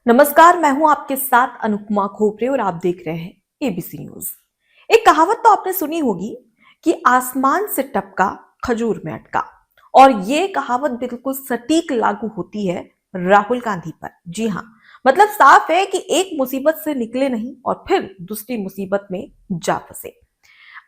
नमस्कार, मैं हूं आपके साथ अनुपमा खोपरे और आप देख रहे हैं एबीसी न्यूज। एक कहावत तो आपने सुनी होगी कि आसमान से टपका खजूर में अटका। और ये कहावत बिल्कुल सटीक लागू होती है राहुल गांधी पर। जी हाँ, मतलब साफ है कि एक मुसीबत से निकले नहीं और फिर दूसरी मुसीबत में जा फंसे।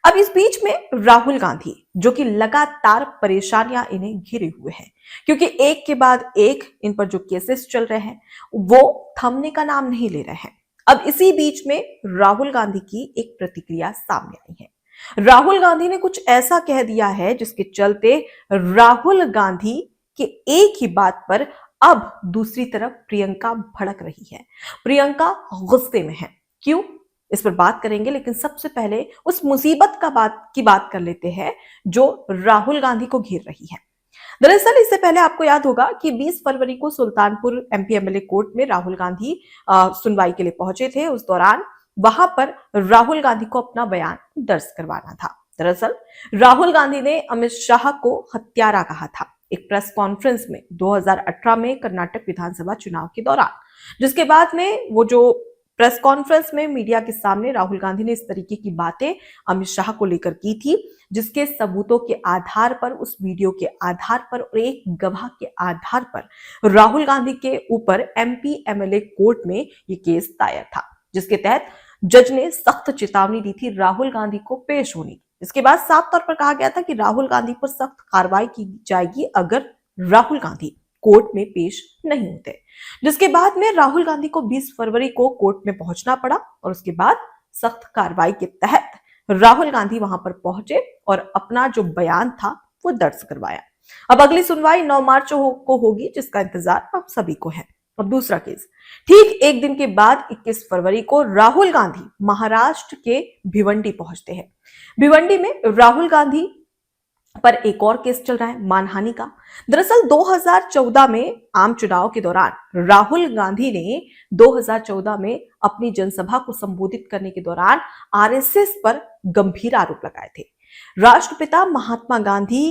अब इस बीच में राहुल गांधी जो कि लगातार परेशानियां इन्हें घिरे हुए हैं, क्योंकि एक के बाद एक इन पर जो केसेस चल रहे हैं वो थमने का नाम नहीं ले रहे हैं। अब इसी बीच में राहुल गांधी की एक प्रतिक्रिया सामने आई है। राहुल गांधी ने कुछ ऐसा कह दिया है जिसके चलते राहुल गांधी के एक ही बात पर अब दूसरी तरफ प्रियंका भड़क रही है। प्रियंका गुस्से में है। क्यों, इस पर बात करेंगे, लेकिन सबसे पहले उस मुसीबत की बात कर लेते हैं जो राहुल गांधी को घेर रही है। दरअसल इससे पहले आपको याद होगा कि 20 फरवरी को सुल्तानपुर एमपी एमएलए कोर्ट में राहुल गांधी सुनवाई के लिए पहुंचे थे। उस दौरान वहां पर राहुल गांधी को अपना बयान दर्ज करवाना था। दरअसल राहुल गांधी ने अमित शाह को हत्यारा कहा था एक प्रेस कॉन्फ्रेंस में 2018 में कर्नाटक विधानसभा चुनाव के दौरान, जिसके बाद में वो जो प्रेस कॉन्फ्रेंस में मीडिया के सामने राहुल गांधी ने इस तरीके की बातें अमित शाह को लेकर की थी, जिसके सबूतों के आधार पर, उस वीडियो के आधार पर और एक गवाह के आधार पर राहुल गांधी के ऊपर एमपी एमएलए कोर्ट में ये केस दायर था, जिसके तहत जज ने सख्त चेतावनी दी थी राहुल गांधी को पेश होने की। इसके बाद साफ तौर पर कहा गया था कि राहुल गांधी पर सख्त कार्रवाई की जाएगी अगर राहुल गांधी कोर्ट में पेश नहीं होते। जिसके बाद में राहुल गांधी को 20 फरवरी को कोर्ट में पहुंचना पड़ा और उसके बाद सख्त कार्रवाई के तहत राहुल गांधी वहां पर पहुंचे और अपना जो बयान था वो दर्ज करवाया। अब अगली सुनवाई 9 मार्च को होगी, जिसका इंतजार अब सभी को है। अब दूसरा केस ठीक एक दिन के बाद 21 फरवरी को राहुल गांधी महाराष्ट्र के भिवंडी पहुंचते हैं। भिवंडी में राहुल गांधी पर एक और केस चल रहा है मानहानि का। दरअसल 2014 में आम चुनाव के दौरान राहुल गांधी ने 2014 में अपनी जनसभा को संबोधित करने के दौरान आरएसएस पर गंभीर आरोप लगाए थे। राष्ट्रपिता महात्मा गांधी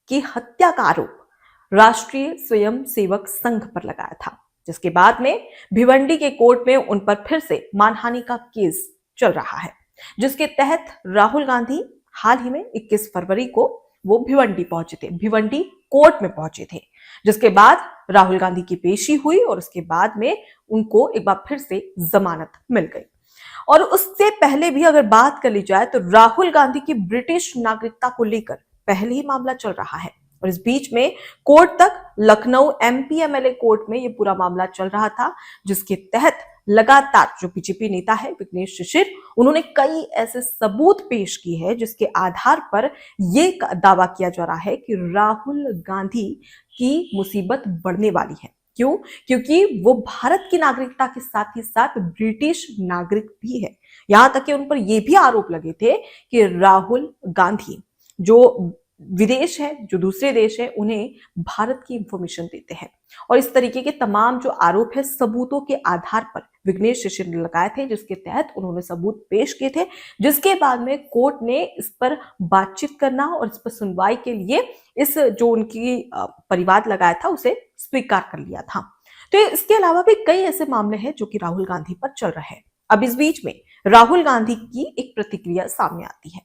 की हत्या का आरोप राष्ट्रीय स्वयंसेवक संघ पर लगाया था, जिसके बाद में भिवंडी के कोर्ट में उन पर फिर से मानहानि का केस चल रहा है, जिसके तहत राहुल गांधी हाल ही में 21 फरवरी को वो भिवंडी पहुंचे थे, भिवंडी कोर्ट में पहुंचे थे, जिसके बाद राहुल गांधी की पेशी हुई और उसके बाद में उनको एक बार फिर से जमानत मिल गई। और उससे पहले भी अगर बात कर ली जाए तो राहुल गांधी की ब्रिटिश नागरिकता को लेकर पहले ही मामला चल रहा है और इस बीच में कोर्ट तक लखनऊ एमपी एमएलए कोर्ट में ये पूरा मामला चल रहा था, जिसके तहत लगातार जो बीजेपी नेता है विघ्नेश शिशिर, उन्होंने कई ऐसे सबूत पेश किए हैं जिसके आधार पर यह दावा किया जा रहा है कि राहुल गांधी की मुसीबत बढ़ने वाली है। क्यों? क्योंकि वो भारत की नागरिकता के साथ ही साथ ब्रिटिश नागरिक भी है। यहां तक कि उन पर यह भी आरोप लगे थे कि राहुल गांधी जो विदेश है, जो दूसरे देश है, उन्हें भारत की इंफॉर्मेशन देते हैं। और इस तरीके के तमाम जो आरोप है सबूतों के आधार पर विघ्नेश शिशिर ने लगाए थे, जिसके तहत उन्होंने सबूत पेश किए थे, जिसके बाद में कोर्ट ने इस पर बातचीत करना और इस पर सुनवाई के लिए इस जो उनकी परिवाद लगाया था उसे स्वीकार कर लिया था। तो इसके अलावा भी कई ऐसे मामले हैं जो कि राहुल गांधी पर चल रहे हैं। अब इस बीच में राहुल गांधी की एक प्रतिक्रिया सामने आती है।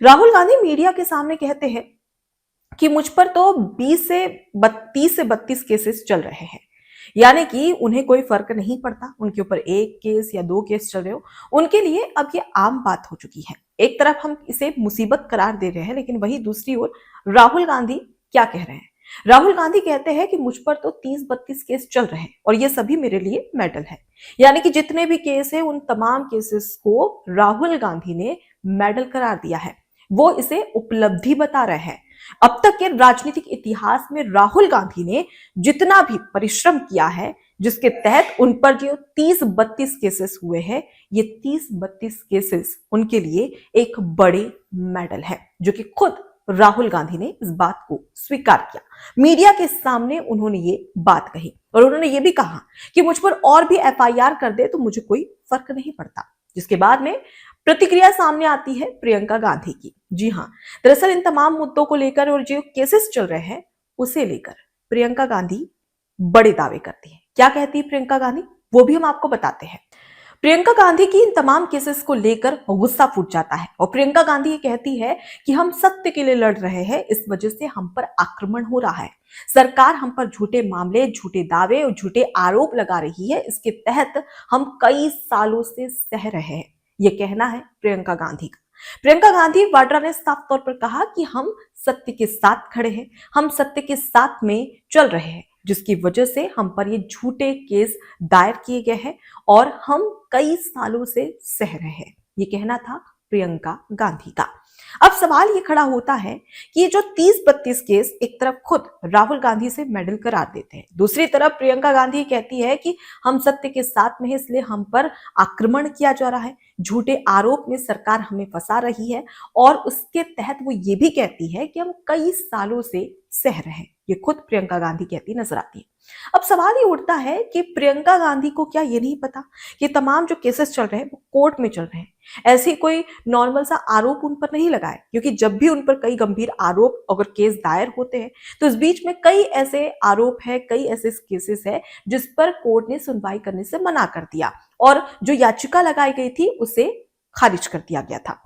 राहुल गांधी मीडिया के सामने कहते हैं कि मुझ पर तो 30 से 32 केसेस चल रहे हैं, यानी कि उन्हें कोई फर्क नहीं पड़ता उनके ऊपर एक केस या 2 केस चल रहे हो, उनके लिए अब ये आम बात हो चुकी है। एक तरफ हम इसे मुसीबत करार दे रहे हैं, लेकिन वही दूसरी ओर राहुल गांधी क्या कह रहे हैं? राहुल गांधी कहते हैं कि मुझ पर तो 30-32 केस चल रहे हैं और ये सभी मेरे लिए मेडल है। यानी कि जितने भी केस है उन तमाम केसेस को राहुल गांधी ने मेडल करार दिया है। वो इसे उपलब्धि बता रहे हैं। अब तक के राजनीतिक इतिहास में राहुल गांधी ने जितना भी परिश्रम किया है, जिसके तहत उन पर जो 30-32 केसेस हुए हैं, ये 30-32 केसेस उनके लिए एक बड़े मेडल है, जो कि खुद राहुल गांधी ने इस बात को स्वीकार किया। मीडिया के सामने उन्होंने ये बात कही और उन्होंने ये भी कहा कि मुझ पर और भी एफआईआर कर दे तो मुझे कोई फर्क नहीं पड़ता। जिसके बाद में प्रतिक्रिया सामने आती है प्रियंका गांधी की। जी हां, दरअसल इन तमाम मुद्दों को लेकर और जो केसेस चल रहे हैं उसे लेकर प्रियंका गांधी बड़े दावे करती है। क्या कहती है प्रियंका गांधी, वो भी हम आपको बताते हैं। प्रियंका गांधी की इन तमाम केसेस को लेकर गुस्सा फूट जाता है और प्रियंका गांधी ये कहती है कि हम सत्य के लिए लड़ रहे हैं, इस वजह से हम पर आक्रमण हो रहा है। सरकार हम पर झूठे मामले, झूठे दावे और झूठे आरोप लगा रही है। इसके तहत हम कई सालों से सह रहे हैं। ये कहना है प्रियंका गांधी का। प्रियंका गांधी वाड्रा ने साफ तौर पर कहा कि हम सत्य के साथ खड़े हैं, हम सत्य के साथ में चल रहे हैं, जिसकी वजह से हम पर ये झूठे केस दायर किए गए हैं और हम कई सालों से सह रहे हैं। ये कहना था प्रियंका गांधी का। अब सवाल ये खड़ा होता है कि ये जो 30-32 केस एक तरफ खुद राहुल गांधी से मेडल करार देते हैं, दूसरी तरफ प्रियंका गांधी कहती है कि हम सत्य के साथ में हैं, इसलिए हम पर आक्रमण किया जा रहा है, झूठे आरोप में सरकार हमें फंसा रही है और उसके तहत वो ये भी कहती है कि हम कई सालों से सह रहे हैं। ये खुद प्रियंका गांधी कहती नजर आती है। अब सवाल ये उठता है कि प्रियंका गांधी को क्या ये नहीं पता कि तमाम जो केसेस चल रहे हैं वो कोर्ट में चल रहे हैं, ऐसे कोई नॉर्मल सा आरोप उन पर नहीं लगाए, क्योंकि जब भी उन पर कई गंभीर आरोप अगर केस दायर होते हैं तो इस बीच में कई ऐसे आरोप है, कई ऐसे केसेस है जिस पर कोर्ट ने सुनवाई करने से मना कर दिया और जो याचिका लगाई गई थी उसे खारिज कर दिया गया था।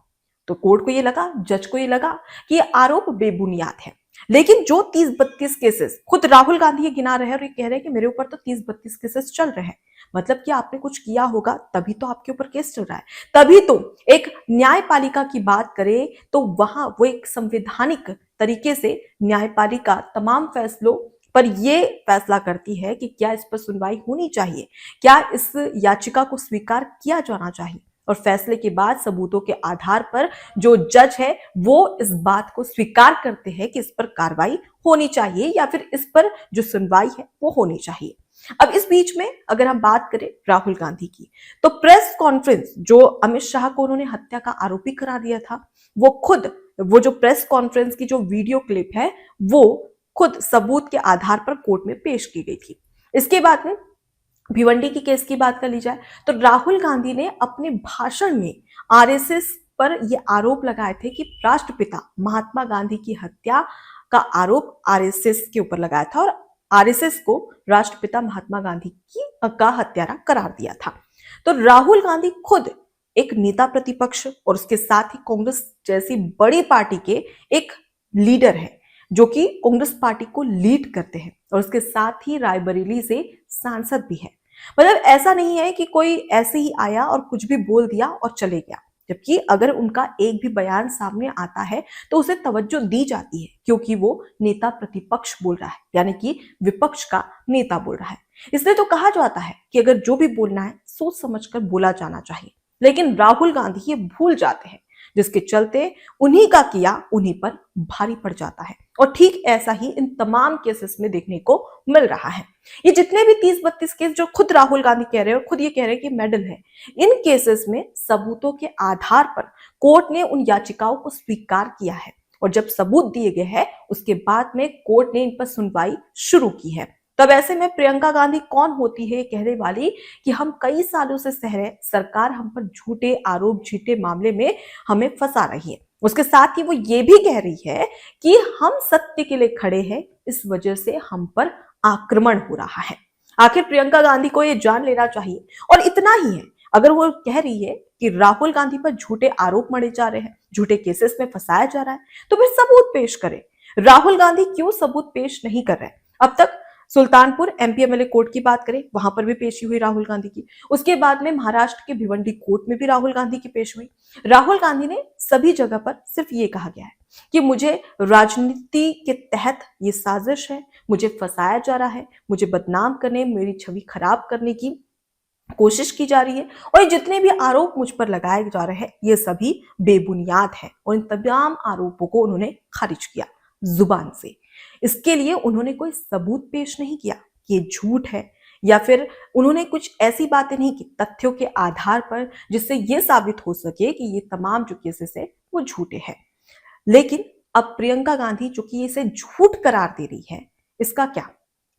तो कोर्ट को ये लगा, जज को ये लगा कि ये आरोप बेबुनियाद है। लेकिन जो 30-32 केसेस खुद राहुल गांधी ये गिना रहे हैं और ये कह रहे हैं कि मेरे ऊपर तो 30-32 केसेस चल रहे हैं, मतलब कि आपने कुछ किया होगा तभी तो आपके ऊपर केस चल रहा है। तभी तो एक न्यायपालिका की बात करें तो वहां वो एक संवैधानिक तरीके से न्यायपालिका तमाम फैसलों पर ये फैसला करती है कि क्या इस पर सुनवाई होनी चाहिए, क्या इस याचिका को स्वीकार किया जाना चाहिए, और फैसले के बाद सबूतों के आधार पर जो जज है वो इस बात को स्वीकार करते हैं कि इस पर कार्रवाई होनी चाहिए या फिर इस पर जो सुनवाई है वो होनी चाहिए। अब इस बीच में अगर हम बात करें राहुल गांधी की, तो प्रेस कॉन्फ्रेंस जो अमित शाह को उन्होंने हत्या का आरोपी करार दिया था, वो खुद वो जो प्रेस कॉन्फ्रेंस की जो वीडियो क्लिप है वो खुद सबूत के आधार पर कोर्ट में पेश की गई थी। इसके बाद में भिवंडी की केस की बात कर ली जाए तो राहुल गांधी ने अपने भाषण में आरएसएस पर यह आरोप लगाए थे कि राष्ट्रपिता महात्मा गांधी की हत्या का आरोप आरएसएस के ऊपर लगाया था और आरएसएस को राष्ट्रपिता महात्मा गांधी की का हत्यारा करार दिया था। तो राहुल गांधी खुद एक नेता प्रतिपक्ष और उसके साथ ही कांग्रेस जैसी बड़ी पार्टी के एक लीडर है जो कि कांग्रेस पार्टी को लीड करते हैं और उसके साथ ही रायबरेली से सांसद भी है। मतलब ऐसा नहीं है कि कोई ऐसे ही आया और कुछ भी बोल दिया और चले गया, जबकि अगर उनका एक भी बयान सामने आता है तो उसे तवज्जो दी जाती है क्योंकि वो नेता प्रतिपक्ष बोल रहा है, यानी कि विपक्ष का नेता बोल रहा है। इसलिए तो कहा जाता है कि अगर जो भी बोलना है सोच समझकर बोला जाना चाहिए, लेकिन राहुल गांधी ये भूल जाते हैं, जिसके चलते उन्हीं का किया उन्हीं पर भारी पड़ जाता है। और ठीक ऐसा ही इन तमाम केसेस में देखने को मिल रहा है। ये जितने भी 30-32 केस जो खुद राहुल गांधी कह रहे हैं और खुद ये कह रहे हैं कि मेडल है, इन केसेस में सबूतों के आधार पर कोर्ट ने उन याचिकाओं को स्वीकार किया है और जब सबूत दिए गए हैं उसके बाद में कोर्ट ने इन पर सुनवाई शुरू की है। तब ऐसे में प्रियंका गांधी कौन होती है कहने वाली कि हम कई सालों से सह रहे, सरकार हम पर झूठे आरोप, झूठे मामले में हमें फंसा रही है। उसके साथ ही वो ये भी कह रही है कि हम सत्य के लिए खड़े हैं, इस वजह से हम पर आक्रमण हो रहा है। आखिर प्रियंका गांधी को ये जान लेना चाहिए। और इतना ही है, अगर वो कह रही है कि राहुल गांधी पर झूठे आरोप मढ़े जा रहे हैं, झूठे केसेस में फंसाया जा रहा है, तो फिर सबूत पेश करे। राहुल गांधी क्यों सबूत पेश नहीं कर रहे? अब तक सुल्तानपुर एमपीएमएलए कोर्ट की बात करें, वहां पर भी पेशी हुई राहुल गांधी की। उसके बाद में महाराष्ट्र के भिवंडी कोर्ट में भी राहुल गांधी की पेश हुई। राहुल गांधी ने सभी जगह पर सिर्फ ये कहा गया है कि मुझे राजनीति के तहत ये साजिश है, मुझे फंसाया जा रहा है, मुझे बदनाम करने, मेरी छवि खराब करने की कोशिश की जा रही है और ये जितने भी आरोप मुझ पर लगाए जा रहे हैं ये सभी बेबुनियाद है। और इन तमाम आरोपों को उन्होंने खारिज किया जुबान से। इसके लिए उन्होंने कोई सबूत पेश नहीं किया कि ये झूठ है या फिर उन्होंने कुछ ऐसी बातें नहीं की तथ्यों के आधार पर जिससे ये साबित हो सके कि ये तमाम जो केसेस है वो झूठे हैं। लेकिन अब प्रियंका गांधी जो कि इसे झूठ करार दे रही है, इसका क्या?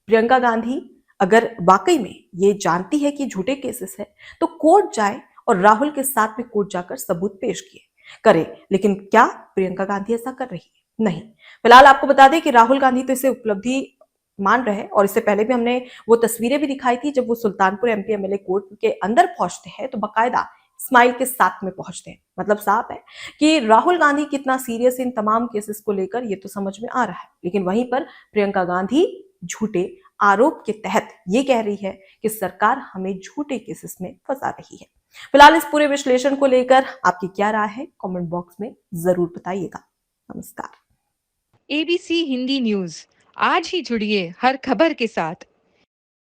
प्रियंका गांधी अगर वाकई में ये जानती है कि झूठे केसेस है तो कोर्ट जाए और राहुल के साथ में कोर्ट जाकर सबूत पेश किए करे। लेकिन क्या प्रियंका गांधी ऐसा कर रही है? नहीं। फिलहाल आपको बता दें कि राहुल गांधी तो इसे उपलब्धि मान रहे हैं। और इससे पहले भी हमने वो तस्वीरें भी दिखाई थी जब वो सुल्तानपुर एमपी एमएलए कोर्ट के अंदर पहुंचते हैं तो बाकायदा स्माइल के साथ में पहुंचते हैं। मतलब साफ है कि राहुल गांधी कितना सीरियस इन तमाम केसेस को लेकर ये तो समझ में आ रहा है। लेकिन वहीं पर प्रियंका गांधी झूठे आरोप के तहत ये कह रही है कि सरकार हमें झूठे केसेस में फंसा रही है। फिलहाल इस पूरे विश्लेषण को लेकर आपकी क्या राय है, कमेंट बॉक्स में जरूर बताइएगा। नमस्कार। एबीसी हिंदी न्यूज, आज ही जुड़िए हर खबर के साथ